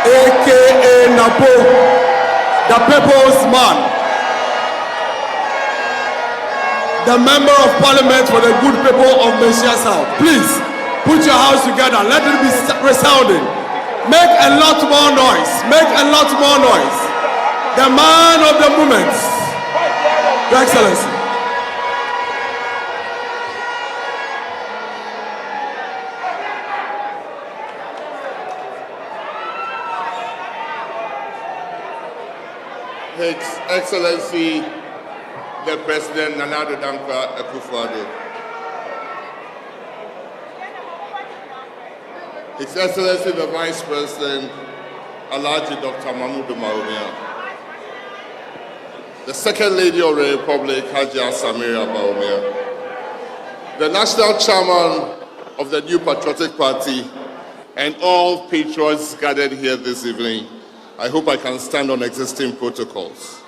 aka Napo, the People's Man, the Member of Parliament for the good people of Messiah South. Please put your house together. Let it be resounding. Make a lot more noise. Make a lot more noise. The man of the moment, Your Excellency. His Excellency, the President Nana Addo Dankwa Akufo-Addo. His Excellency, the Vice President, Alhaji Dr. Mahmoud Bawumia. The Second Lady of the Republic, Hajia Samira Bawumia. The National Chairman of the New Patriotic Party, and all patriots gathered here this evening. I hope I can stand on existing protocols.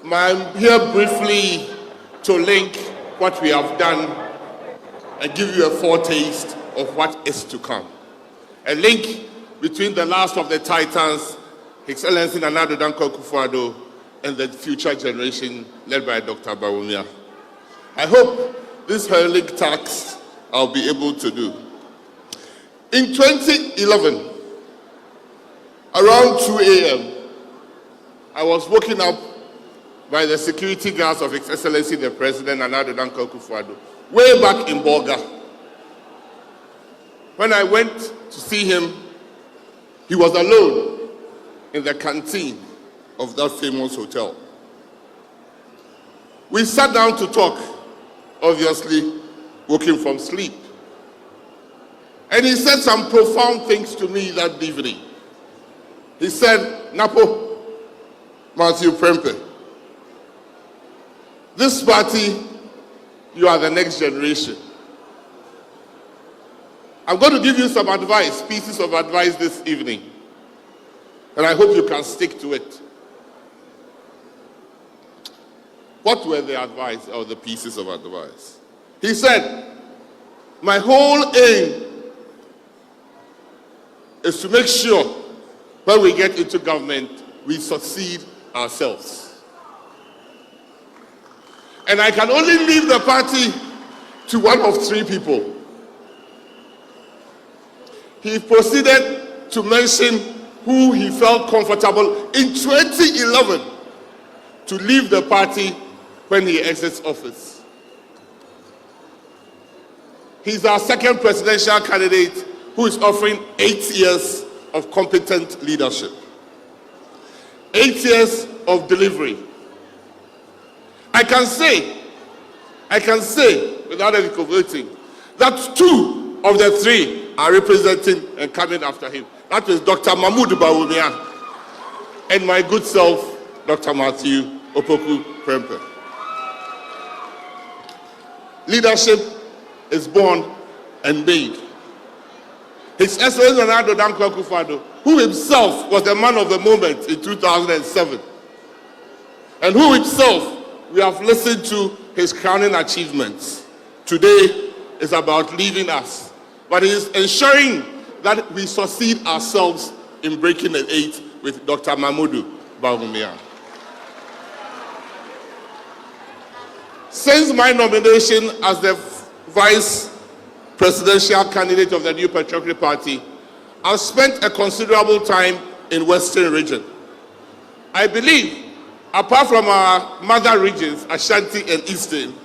I'm here briefly to link what we have done and give you a foretaste of what is to come. A link between the last of the titans, His Excellency Nana Addo Dankwa Akufo-Addo, and the future generation led by Dr. Bawumia. I hope this heroic task I'll be able to do. In 2011, around 2 a.m., I was woken up by the security guards of His Excellency the President Nana Addo Dankwa Akufo-Addo, way back in Bolga. When I went to see him, he was alone in the canteen of that famous hotel. We sat down to talk, obviously woken from sleep. And he said some profound things to me that evening. He said, Napo, Opoku Prempeh, this party, you are the next generation. I'm going to give you some advice, pieces of advice this evening. And I hope you can stick to it. What were the advice or the pieces of advice? He said, my whole aim is to make sure when we get into government, we succeed ourselves. And I can only leave the party to one of three people. He proceeded to mention who he felt comfortable in 2011 to leave the party when he exits office. He's our second presidential candidate who is offering 8 years of competent leadership. 8 years of delivery. I can say, without any converting, that 2 of the 3 are representing and coming after him. That is Dr. Mahmoud Bawumia and my good self, Dr. Opoku Prempeh. Leadership is born and made. His Excellency Nana Addo Dankwa Akufo-Addo, who himself was the man of the moment in 2007, and who himself we have listened to his crowning achievements, today is about leaving us. But he is ensuring that we succeed ourselves in breaking the 8 with Dr. Mahmoud Bawumia. Since my nomination as the vice presidential candidate of the New Patriotic Party, I've spent a considerable time in Western region. I believe, apart from our mother regions, Ashanti and Eastern,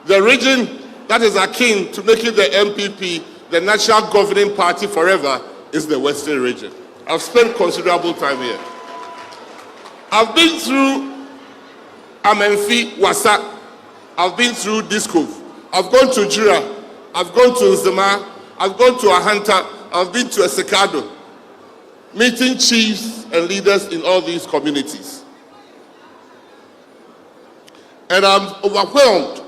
the region that is akin to making the NPP the national governing party forever is the Western region. I've spent considerable time here. I've been through Amenfi, Wasa. I've been through Diskov. I've gone to Jura. I've gone to Nzema. I've gone to Ahanta. I've been to Esekado, meeting chiefs and leaders in all these communities. And I'm overwhelmed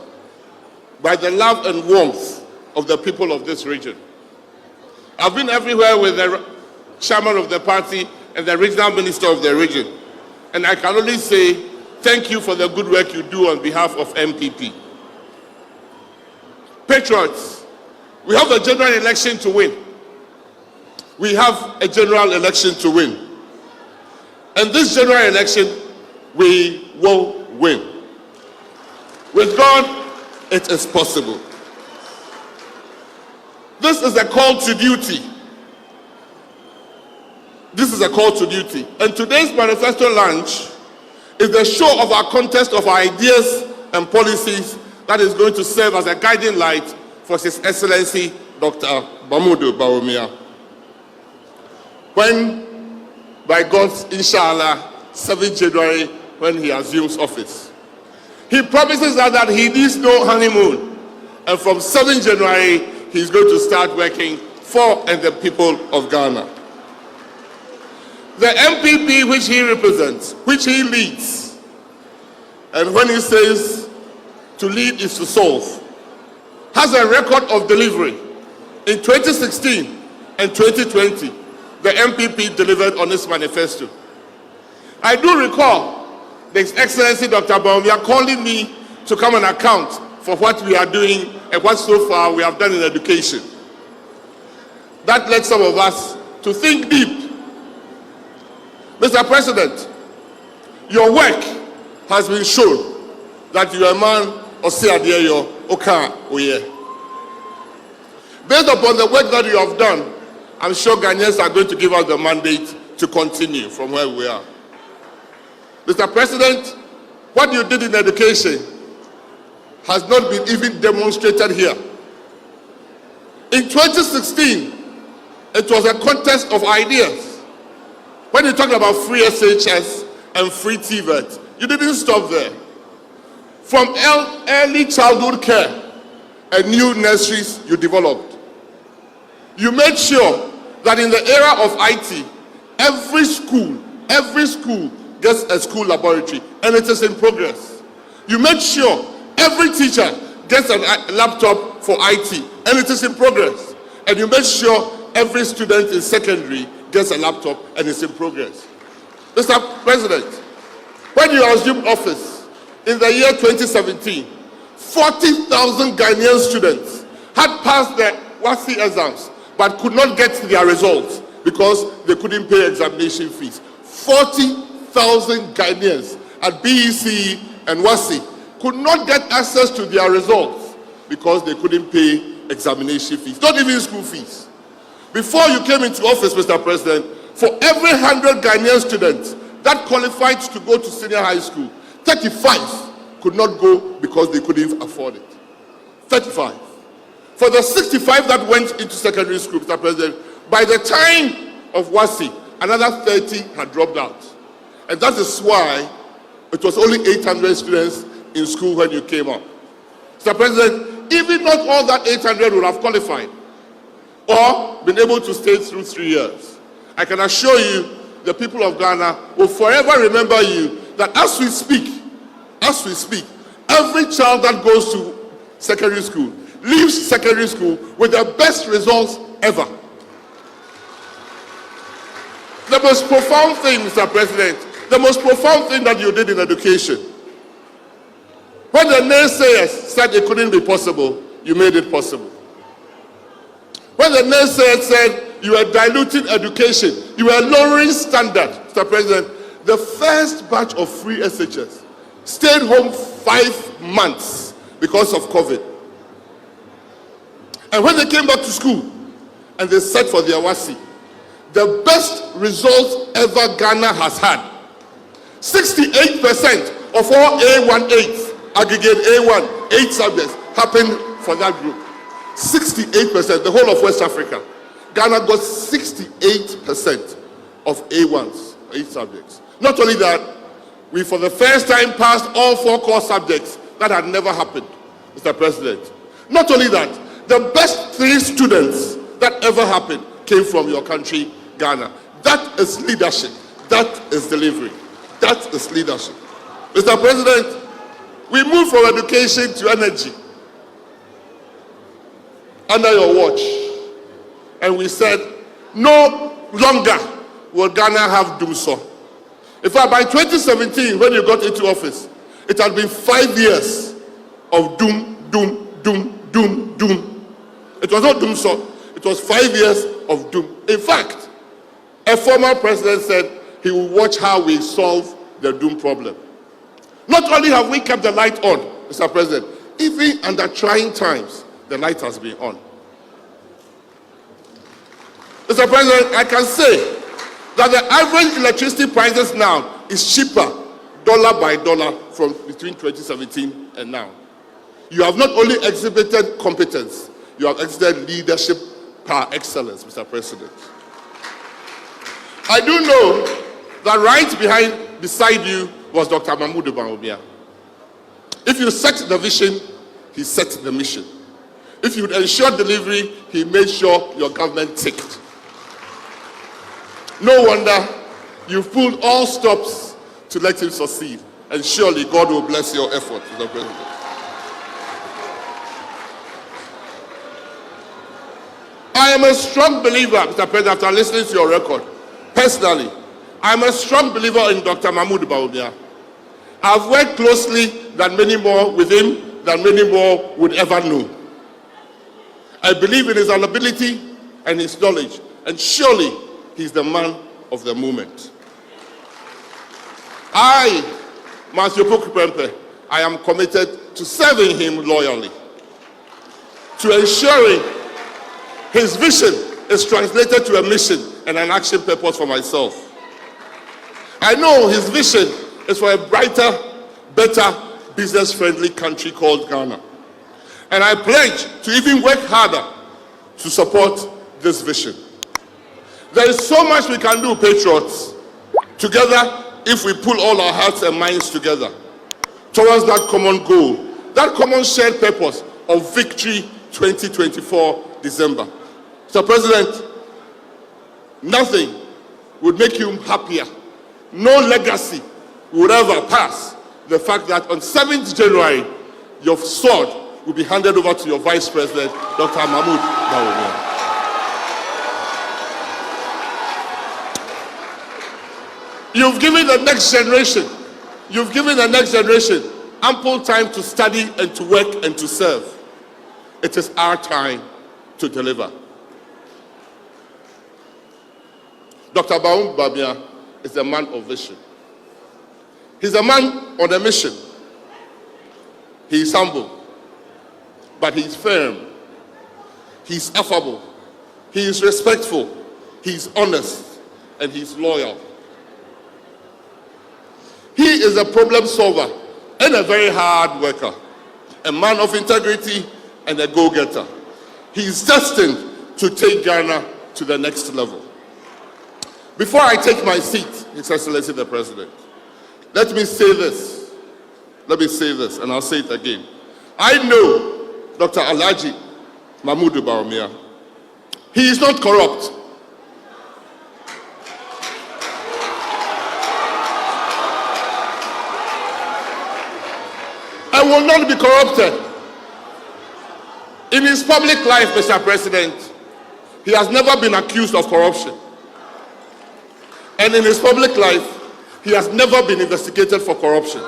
by the love and warmth of the people of this region. I've been everywhere with the chairman of the party and the regional minister of the region. And I can only say, thank you for the good work you do on behalf of NPP. Patriots, we have a general election to win. we have a general election to win. And this general election, we will win. With God, it is possible. This is a call to duty. This is a call to duty. And today's manifesto launch is the show of our contest of ideas and policies that is going to serve as a guiding light for His Excellency Dr. Bawumia. When, by God's inshallah, 7th January, when he assumes office. He promises us that he needs no honeymoon. And from 7th January, he's going to start working for and the people of Ghana. The NPP which he represents, which he leads, and when he says to lead is to solve, has a record of delivery. In 2016 and 2020, the NPP delivered on its manifesto. I do recall His Excellency Dr. Bawumia calling me to come and account for what we are doing and what so far we have done in education. That led some of us to think deep. Mr. President, your work has been shown that you are a man Osiadeyo Oka Oye. Based upon the work that you have done, I'm sure Ghanaians are going to give us the mandate to continue from where we are. Mr. President, what you did in education has not been even demonstrated here. In 2016, it was a contest of ideas. When you talked about free SHS and free TVET, you didn't stop there. From early childhood care and new nurseries you developed. You made sure that in the era of IT, every school gets a school laboratory, and it is in progress. You made sure every teacher gets a laptop for IT, and it is in progress. And you made sure every student in secondary gets a laptop, and it's in progress. Mr. President, when you assumed office in the year 2017, 40,000 Ghanaian students had passed their WASI exams but could not get their results because they couldn't pay examination fees. 40,000 Ghanaians at BEC and WASI could not get access to their results because they couldn't pay examination fees, not even school fees. Before you came into office, Mr. President, for every 100 Ghanaian students that qualified to go to senior high school, 35 could not go because they couldn't afford it. 35. For the 65 that went into secondary school, Mr. President, by the time of WASI, another 30 had dropped out. And that is why it was only 800 students in school when you came up. Mr. President, even not all that 800 would have qualified or been able to stay through 3 years. I can assure you, the people of Ghana will forever remember you, that as we speak, every child that goes to secondary school leaves secondary school with the best results ever. The most profound thing, Mr. President, the most profound thing that you did in education, when the naysayers said it couldn't be possible, you made it possible. When the naysayers said you were diluting education, you were lowering standard, Mr. President, the first batch of free SHS stayed home 5 months because of COVID. And when they came back to school and they sat for their WASI, the best results ever Ghana has had. 68% of all A18, aggregate A1, 8 subjects happened for that group. 68%, the whole of West Africa. Ghana got 68% of A1s, 8 subjects. Not only that, we for the first time passed all 4 core subjects. That had never happened, Mr. President. Not only that, the best 3 students that ever happened came from your country, Ghana. That is leadership. That is delivery. That is leadership. Mr. President, we moved from education to energy under your watch. And we said, no longer will Ghana have Dumso. In fact, by 2017, when you got into office, it had been 5 years of Dum Dum. It was not Dumso. It was 5 years of doom. In fact, a former president said he will watch how we solve the doom problem. Not only have we kept the light on, Mr. President, even under trying times, the light has been on. Mr. President, I can say that the average electricity prices now is cheaper, dollar by dollar, from between 2017 and now. You have not only exhibited competence, you have exhibited leadership par excellence, Mr. President. I do know that right beside you was Dr. Bawumia. If you set the vision, he set the mission. If you would ensure delivery, he made sure your government ticked. No wonder you've pulled all stops to let him succeed. And surely God will bless your effort, Mr. President. I am a strong believer, Mr. President, after listening to your record, personally, I am a strong believer in Dr. Bawumia. I've worked closely with him than many more would ever know. I believe in his ability and his knowledge, and surely he's the man of the moment. I, Opoku Prempeh, I am committed to serving him loyally, to ensuring his vision is translated to a mission and an action purpose for myself. I know his vision is for a brighter, better, business-friendly country called Ghana. And I pledge to even work harder to support this vision. There is so much we can do, patriots, together if we pull all our hearts and minds together towards that common goal, that common shared purpose of victory 2024 December. Mr. President, nothing would make you happier. No legacy would ever pass the fact that on 7th January, your sword will be handed over to your Vice President, Dr. Bawumia. You've given the next generation ample time to study and to work and to serve. It is our time to deliver. Dr. Bawumia is a man of vision. He's a man on a mission. He is humble, but he's firm. He's affable. He is respectful. He's honest, and he's loyal. He is a problem solver and a very hard worker, a man of integrity and a go-getter. He is destined to take Ghana to the next level. Before I take my seat, His Excellency the President, let me say this, and I'll say it again. I know Dr. Alhaji Bawumia. He is not corrupt. I will not be corrupted. In his public life, Mr. President, he has never been accused of corruption. And in his public life, he has never been investigated for corruption.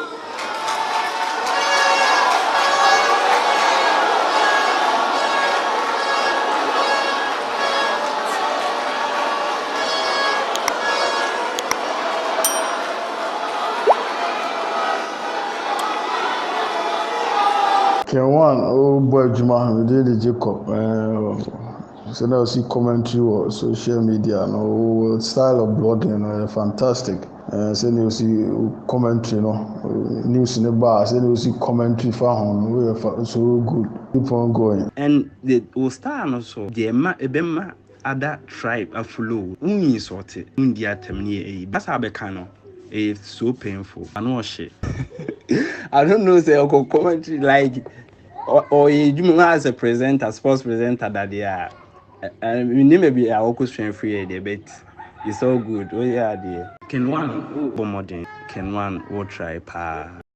K1ng, oh boy, Juma, we did the Jacob. So now see commentary or social media, no style of blogging, fantastic. So you see commentary, news in the bar. So you see commentary for home, so good. Keep on going. And the Ostar also, the Ebema other tribe a flow. Uni sorted, India terminate. That's how becano. It's so painful. I know shit. I don't know, say commentary like or you as a presenter, sports presenter that they are. And maybe I will question free but it's all good. Oh yeah, dear. K1ng, K1ng will try pa.